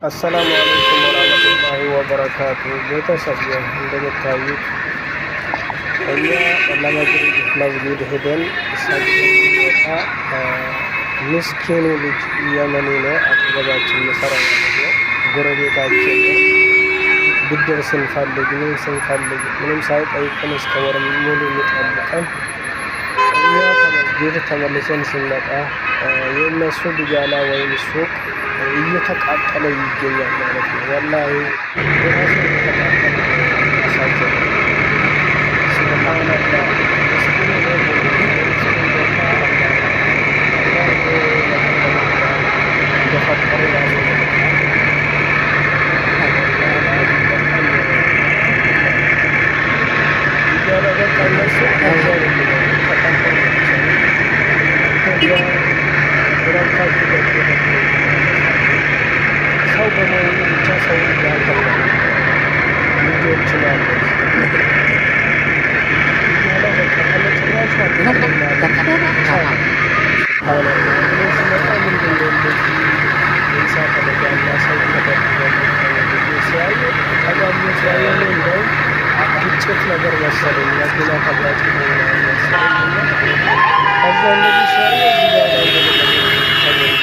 አሰላሙ አለይኩም ወራህመቱላሂ ወበረካቱ። ቤተሰብ እንደምታዩት እኛ ለመስጊድ ሄደን ሲወጣ ምስኪኑ ልጅ የመኒ ነው አጠገባችን የሚሰራ ማለት ነው። ጎረቤታችን ነው። ብድር ስንፈልግ ምንም ሳይጠይቀን እስከ ወር ሙሉ የሚጠብቀን እኛ ከመስጊድ ተመልሰን ስንመጣ የእነሱ ብያላ ወይም ሱቅ እየተቃጠለ ይገኛል ማለት ነው። ወላሂ ራሱ እየተቃጠለ ያሳዝናል። ሱብሃንአላህ እንደፈጠረ ራሱ ሰው በመሆኑ ብቻ ሰው ያከብራል። ልጆች ናለ ግጭት ነገር መሰለኝ መኪና ተጋጭ መሰለኝ ከዛ እንደዚህ ሲያየ